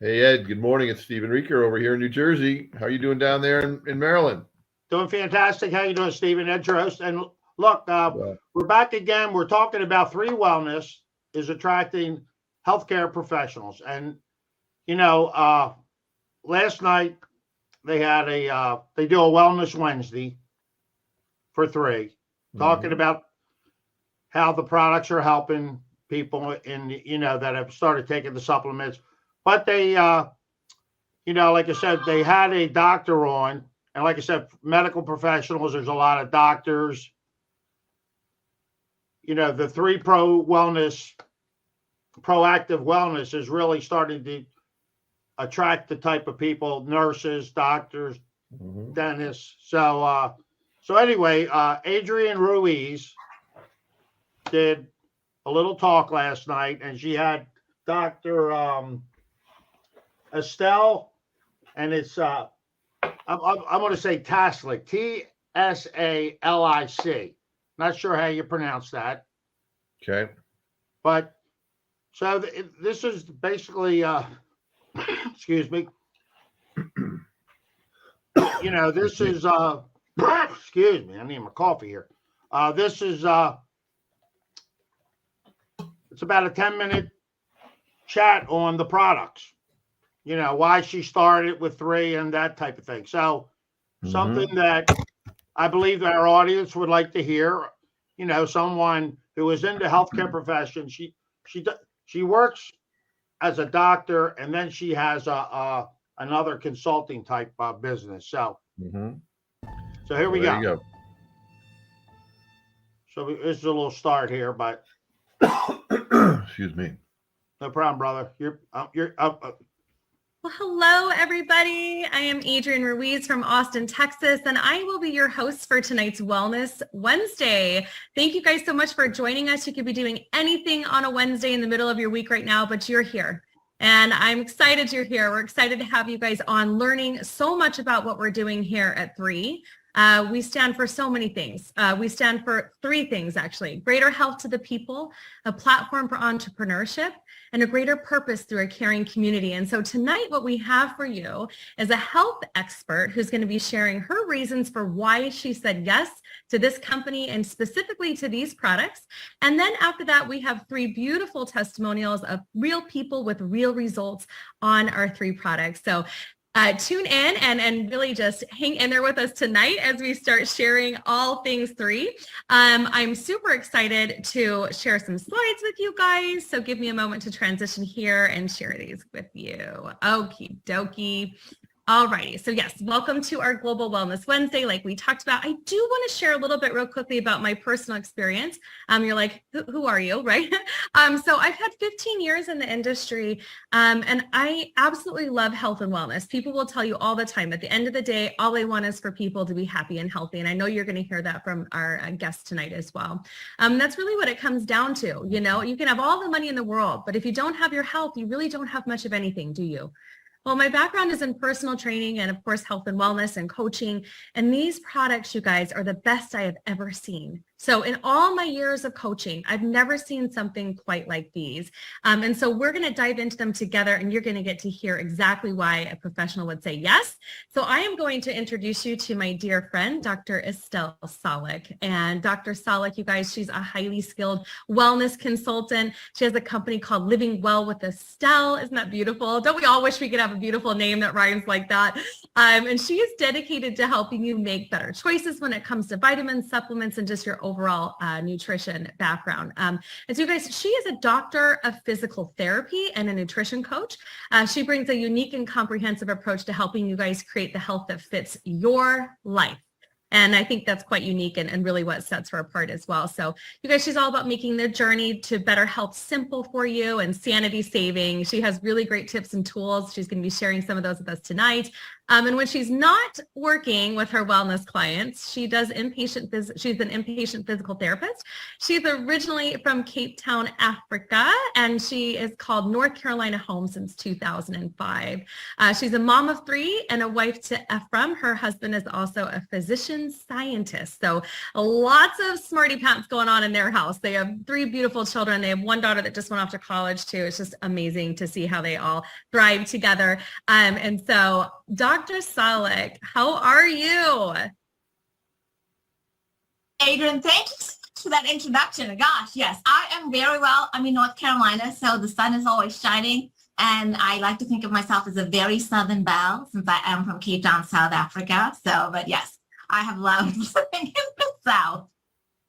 Hey, Ed. Good morning. It's Stephen Reeker over here in New Jersey. How are you doing down there in Maryland? Doing fantastic. How you doing, Stephen? Ed, your host. And look, we're back again. We're talking about 3 Wellness is attracting healthcare professionals. And, last night they had they do a Wellness Wednesday for 3, talking about how the products are helping people that have started taking the supplements. But they, like I said, they had a doctor on. And like I said, medical professionals, there's a lot of doctors. The 3 proactive wellness is really starting to attract the type of people, nurses, doctors, dentists. So anyway, Adrienne Ruiz did a little talk last night, and she had Dr. Estelle, and it's I'm going to say Taslic, Tasalic. Not sure how you pronounce that. Okay. But so this is basically, excuse me. This is excuse me. I need my coffee here. This is it's about a 10-minute chat on the products. Why she started with 3 and that type of thing. So something that I believe that our audience would like to hear, someone who is in the healthcare profession. She works as a doctor, and then she has another consulting type business. So, so here we go. You go. So this is a little start here, but excuse me. No problem, brother. You're Well, hello, everybody. I am Adrienne Ruiz from Austin, Texas, and I will be your host for tonight's Wellness Wednesday. Thank you guys so much for joining us. You could be doing anything on a Wednesday in the middle of your week right now, but you're here. And I'm excited you're here. We're excited to have you guys on learning so much about what we're doing here at 3. We stand for so many things. We stand for 3 things, actually: greater health to the people, a platform for entrepreneurship, and a greater purpose through a caring community. And so tonight, what we have for you is a health expert who's going to be sharing her reasons for why she said yes to this company and specifically to these products. And then after that, we have 3 beautiful testimonials of real people with real results on our 3 products. So tune in and really just hang in there with us tonight as we start sharing all things 3. I'm super excited to share some slides with you guys. So give me a moment to transition here and share these with you. Okie dokie. Alrighty, so yes, welcome to our Global Wellness Wednesday. Like we talked about, I do want to share a little bit real quickly about my personal experience. You're like, who are you, right? So I've had 15 years in the industry, and I absolutely love health and wellness. People will tell you all the time, at the end of the day, all they want is for people to be happy and healthy. And I know you're going to hear that from our guest tonight as well. That's really what it comes down to. You can have all the money in the world, but if you don't have your health, you really don't have much of anything, do you? Well, my background is in personal training and, of course, health and wellness and coaching. And these products, you guys, are the best I have ever seen. So in all my years of coaching, I've never seen something quite like these. And so we're going to dive into them together, and you're going to get to hear exactly why a professional would say yes. So I am going to introduce you to my dear friend, Dr. Estelle Salic. And Dr. Salic, you guys, she's a highly skilled wellness consultant. She has a company called Living Well with Estelle. Isn't that beautiful? Don't we all wish we could have a beautiful name that rhymes like that? And she is dedicated to helping you make better choices when it comes to vitamins, supplements, and just your overall nutrition background. And so you guys, she is a doctor of physical therapy and a nutrition coach. She brings a unique and comprehensive approach to helping you guys create the health that fits your life. And I think that's quite unique and really what sets her apart as well. So you guys, she's all about making the journey to better health simple for you and sanity saving. She has really great tips and tools. She's going to be sharing some of those with us tonight. And when she's not working with her wellness clients, she does she's an inpatient physical therapist. She's originally from Cape Town, Africa, and she is called North Carolina Home since 2005. She's a mom of 3 and a wife to Ephraim. Her husband is also a physician scientist. So lots of smarty pants going on in their house. They have 3 beautiful children. They have 1 daughter that just went off to college too. It's just amazing to see how they all thrive together. And so Dr. Salek, how are you? Adrian, thank you so much for that introduction. Gosh, yes, I am very well. I'm in North Carolina, so the sun is always shining. And I like to think of myself as a very Southern belle since I am from Cape Town, South Africa. So, but yes, I have loved living in the South.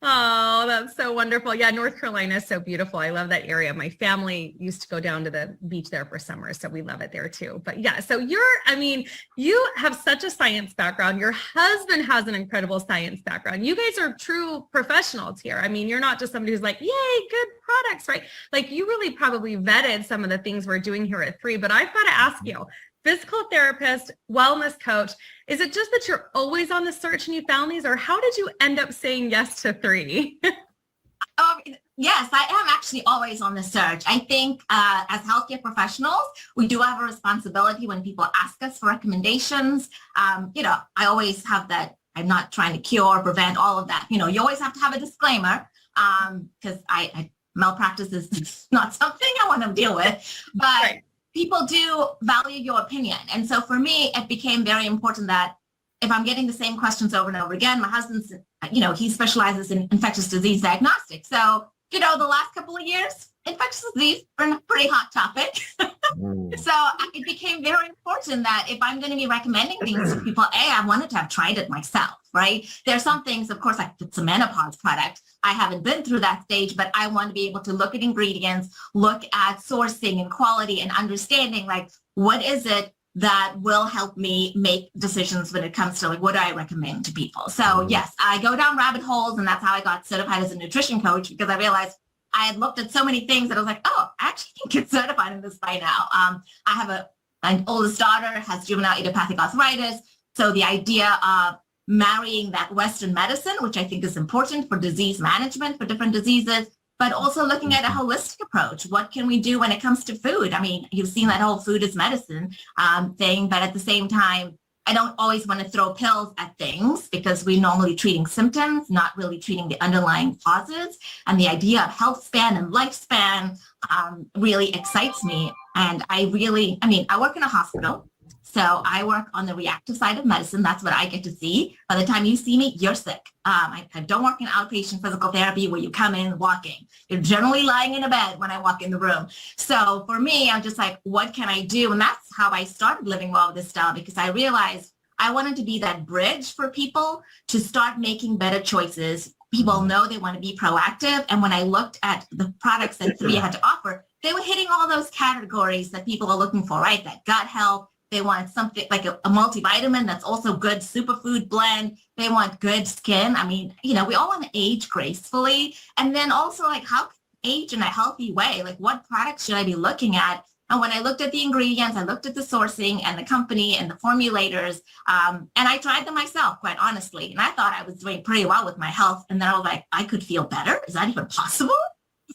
Oh, that's so wonderful. Yeah, North Carolina is so beautiful. I love that area. My family used to go down to the beach there for summer, so we love it there too. But yeah, so you have such a science background. Your husband has an incredible science background. You guys are true professionals here. I mean, you're not just somebody who's like, yay, good products, right? Like you really probably vetted some of the things we're doing here at 3, but I've got to ask you, physical therapist, wellness coach, is it just that you're always on the search and you found these, or how did you end up saying yes to 3? Yes, I am actually always on the search. I think as healthcare professionals, we do have a responsibility when people ask us for recommendations. I always have that. I'm not trying to cure or prevent all of that. You always have to have a disclaimer because malpractice is not something I want to deal with. But right. People do value your opinion. And so for me, it became very important that if I'm getting the same questions over and over again, my husband's, he specializes in infectious disease diagnostics. So, the last couple of years, infectious disease are a pretty hot topic. So it became very important that if I'm going to be recommending things to people, I wanted to have tried it myself, right? There are some things, of course, like it's a menopause product. I haven't been through that stage, but I want to be able to look at ingredients, look at sourcing and quality and understanding, like, what is it that will help me make decisions when it comes to, like, what do I recommend to people? So yes, I go down rabbit holes, and that's how I got certified as a nutrition coach, because I realized I had looked at so many things that I was like, oh, I actually can get certified in this by now. I have my oldest daughter has juvenile idiopathic arthritis. So the idea of marrying that Western medicine, which I think is important for disease management for different diseases, but also looking at a holistic approach. What can we do when it comes to food? I mean, you've seen that whole food is medicine thing, but at the same time, I don't always want to throw pills at things because we're normally treating symptoms, not really treating the underlying causes. And the idea of health span and lifespan really excites me. And I work in a hospital. So I work on the reactive side of medicine. That's what I get to see. By the time you see me, you're sick. I don't work in outpatient physical therapy where you come in walking. You're generally lying in a bed when I walk in the room. So for me, I'm just like, what can I do? And that's how I started living well with this style, because I realized I wanted to be that bridge for people to start making better choices. People know they want to be proactive. And when I looked at the products that 3 had to offer, they were hitting all those categories that people are looking for, right? That gut health. They want something like a multivitamin that's also good superfood blend. They want good skin. I mean, we all want to age gracefully. And then also, like, how can I age in a healthy way? Like, what products should I be looking at? And when I looked at the ingredients, I looked at the sourcing and the company and the formulators, and I tried them myself, quite honestly. And I thought I was doing pretty well with my health. And then I was like, I could feel better. Is that even possible?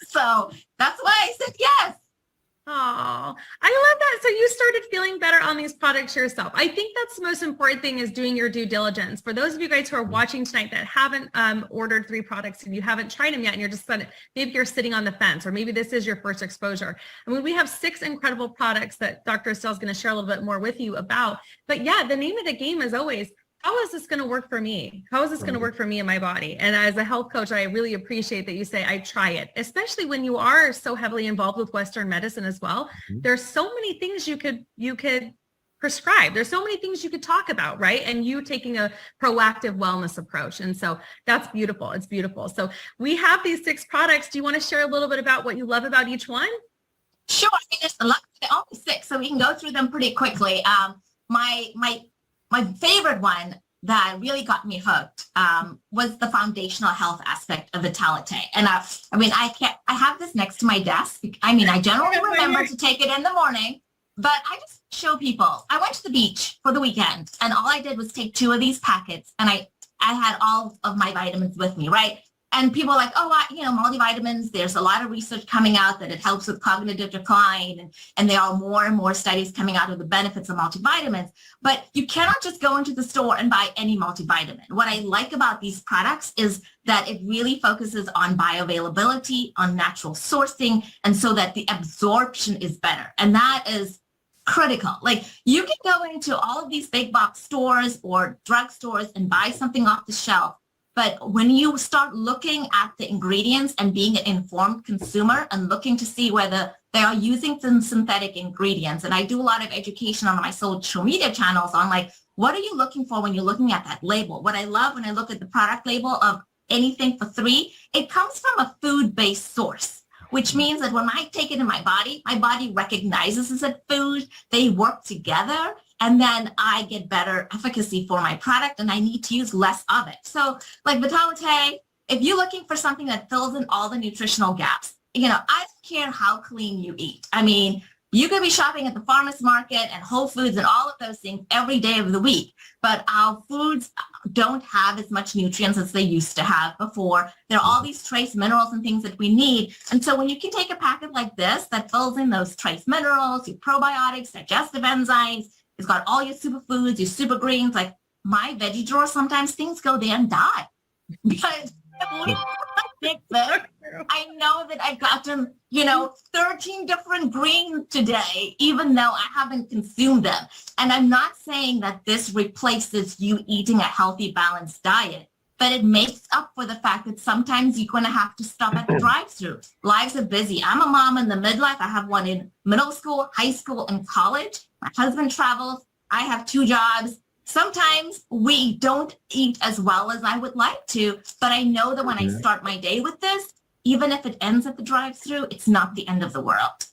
So that's why I said yes. Oh, I love that. So you started feeling better on these products yourself. I think that's the most important thing, is doing your due diligence. For those of you guys who are watching tonight that haven't ordered 3 products and you haven't tried them yet, and you're just maybe you're sitting on the fence, or maybe this is your first exposure. I mean, we have 6 incredible products that Dr. Estelle is going to share a little bit more with you about. But yeah, the name of the game is always, how is this going to work for me? How is this going to work for me and my body? And as a health coach, I really appreciate that you say, I try it, especially when you are so heavily involved with Western medicine as well. There's so many things you could prescribe. There's so many things you could talk about, right? And you taking a proactive wellness approach. And so that's beautiful. It's beautiful. So we have these 6 products. Do you want to share a little bit about what you love about each one? Sure. I mean, there's a lot, only 6, so we can go through them pretty quickly. My favorite one that really got me hooked was the foundational health aspect of Vitalite. And I have this next to my desk. I mean, I generally remember to take it in the morning, But I just show people. I went to the beach for the weekend, and all I did was take 2 of these packets, and I had all of my vitamins with me, right? And people are like, oh, multivitamins, there's a lot of research coming out that it helps with cognitive decline. And there are more and more studies coming out of the benefits of multivitamins. But you cannot just go into the store and buy any multivitamin. What I like about these products is that it really focuses on bioavailability, on natural sourcing, and so that the absorption is better. And that is critical. Like, you can go into all of these big box stores or drugstores and buy something off the shelf. But when you start looking at the ingredients and being an informed consumer and looking to see whether they are using some synthetic ingredients, and I do a lot of education on my social media channels on like, what are you looking for when you're looking at that label? What I love when I look at the product label of anything for 3, it comes from a food-based source, which means that when I take it in my body recognizes it's a food, they work together, and then I get better efficacy for my product, and I need to use less of it. So like Vitalite, if you're looking for something that fills in all the nutritional gaps, I don't care how clean you eat. I mean, you could be shopping at the farmer's market and Whole Foods and all of those things every day of the week, but our foods don't have as much nutrients as they used to have before. There are all these trace minerals and things that we need. And so when you can take a packet like this that fills in those trace minerals, your probiotics, digestive enzymes, it's got all your superfoods, your super greens, like my veggie drawer, sometimes things go there and die. Because I know that I've gotten, 13 different greens today, even though I haven't consumed them. And I'm not saying that this replaces you eating a healthy, balanced diet, but it makes up for the fact that sometimes you're going to have to stop at the drive-thru. Lives are busy. I'm a mom in the midlife. I have one in middle school, high school, and college. My husband travels. I have 2 jobs. Sometimes we don't eat as well as I would like to, but I know that when I start my day with this, even if it ends at the drive-thru, it's not the end of the world.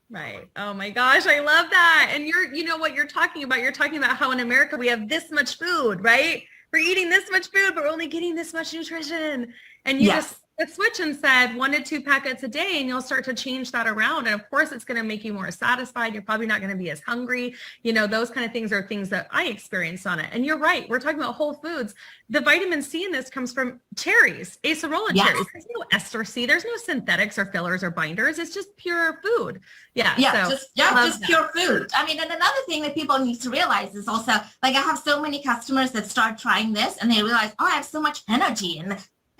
Right. Oh my gosh, I love that. And what you're talking about. You're talking about how in America we have this much food, right? We're eating this much food, but we're only getting this much nutrition. And you just switch and said 1 to 2 packets a day, and you'll start to change that around. And of course, it's going to make you more satisfied. You're probably not going to be as hungry. Those kind of things are things that I experienced on it. And you're right. We're talking about whole foods. The vitamin C in this comes from cherries, acerola cherries. There's no ester C. There's no synthetics or fillers or binders. It's just pure food. Just pure food. I mean, and another thing that people need to realize is also, like, I have so many customers that start trying this and they realize, I have so much energy.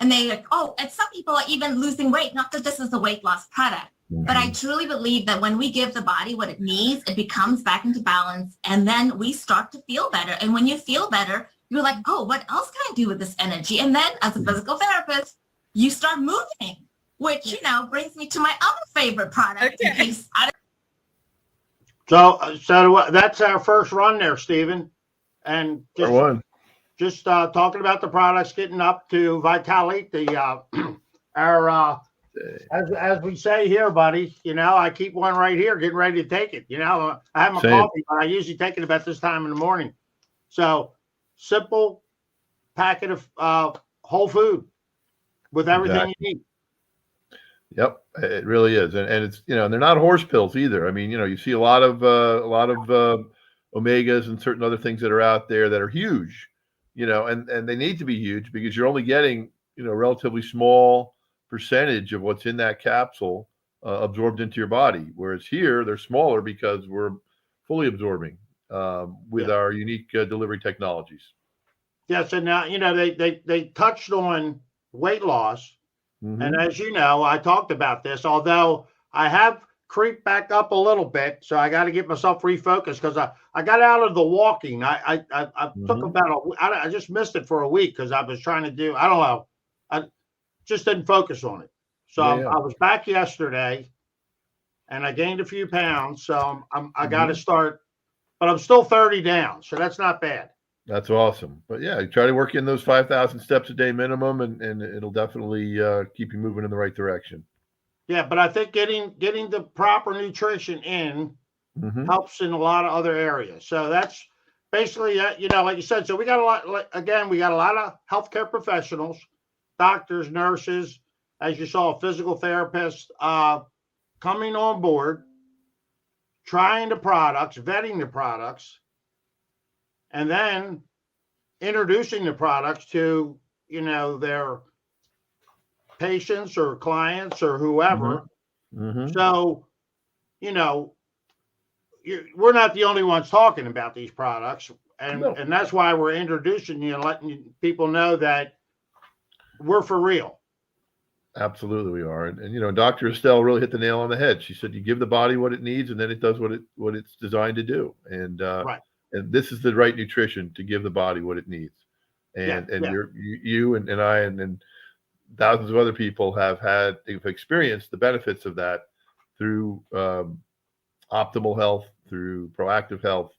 And they like, and some people are even losing weight. Not that this is a weight loss product, but I truly believe that when we give the body what it needs, it becomes back into balance. And then we start to feel better. And when you feel better, you're like, what else can I do with this energy? And then as a physical therapist, you start moving, which, brings me to my other favorite product. Okay. So that's our first run there, Stephen. And just talking about the products, getting up to Vitalite, as we say here, buddy, I keep one right here, getting ready to take it. I have my coffee, but I usually take it about this time in the morning. So simple packet of whole food with everything you need. Yep, it really is, and it's they're not horse pills either. I mean, you see a lot of omegas and certain other things that are out there that are huge. And they need to be huge because you're only getting, a relatively small percentage of what's in that capsule absorbed into your body. Whereas here, they're smaller because we're fully absorbing with our unique delivery technologies. Yes, and now, they touched on weight loss. Mm-hmm. And as you know, I talked about this, although I have creeped back up a little bit. So I got to get myself refocused because I got out of the walking. I took about I just missed it for a week because I was trying to do, I don't know. I just didn't focus on it. So I was back yesterday and I gained a few pounds. So I got to start, but I'm still 30 down. So that's not bad. That's awesome. But try to work in those 5,000 steps a day minimum and it'll definitely keep you moving in the right direction. Yeah, but I think getting the proper nutrition in helps in a lot of other areas. So that's basically, like you said. So we got a lot of healthcare professionals, doctors, nurses, as you saw, physical therapists coming on board. trying the products, vetting the products, and then introducing the products to, their patients or clients or whoever. So, we're not the only ones talking about these products. And that's why we're introducing you and letting people know that we're for real. Absolutely, we are. And Dr. Estelle really hit the nail on the head. She said, you give the body what it needs, and then it does what it's designed to do. And Right. and this is the right nutrition to give the body what it needs. And you and I and thousands of other people have experienced the benefits of that through optimal health, through proactive health.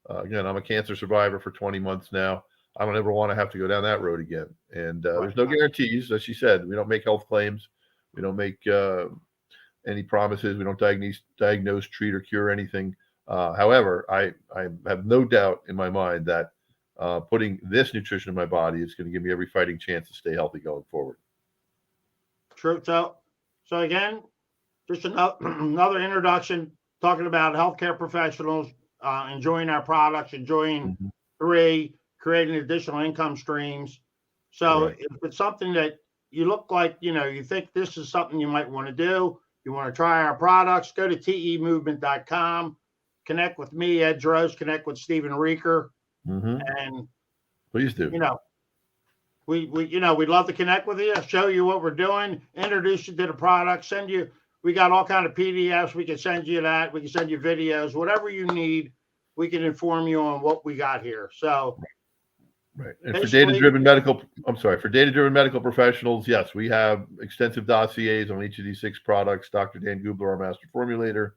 Again, I'm a cancer survivor for 20 months now. I don't ever want to have to go down that road again. And there's no guarantees, as she said. We don't make health claims. We don't make any promises. We don't diagnose, treat, or cure anything. However, I have no doubt in my mind that putting this nutrition in my body is going to give me every fighting chance to stay healthy going forward. True. So again, just another introduction, talking about healthcare professionals, enjoying our products, enjoying creating additional income streams. So if it's something that you look like, you think this is something you might want to do, you want to try our products, go to temovement.com, connect with me, Ed Droz, connect with Stephen Rieker. And please do. We'd love to connect with you, show you what we're doing, introduce you to the product, we got all kind of PDFs. We can send you that. We can send you videos, whatever you need. We can inform you on what we got here. So, right. And for data-driven medical professionals, yes, we have extensive dossiers on each of these 6 products. Dr. Dan Gubler, our master formulator,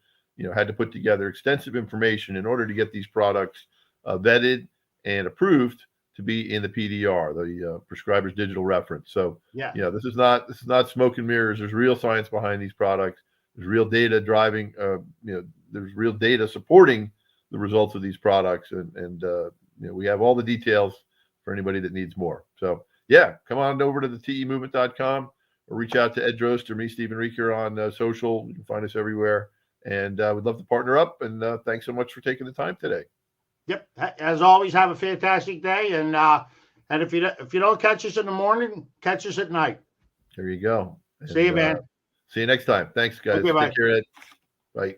had to put together extensive information in order to get these products vetted and approved to be in the PDR, the prescriber's digital reference. So, this is not smoke and mirrors. There's real science behind these products. There's real data driving. There's real data supporting the results of these products, and we have all the details for anybody that needs more. So, come on over to the temovement.com or reach out to Ed Drost or me, Stephen Rieker, on social. You can find us everywhere, and we'd love to partner up. And thanks so much for taking the time today. Yep. As always, have a fantastic day. And if you don't catch us in the morning, catch us at night. There you go. See you, man. See you next time. Thanks, guys. Okay, bye. Take care, Ed. Bye.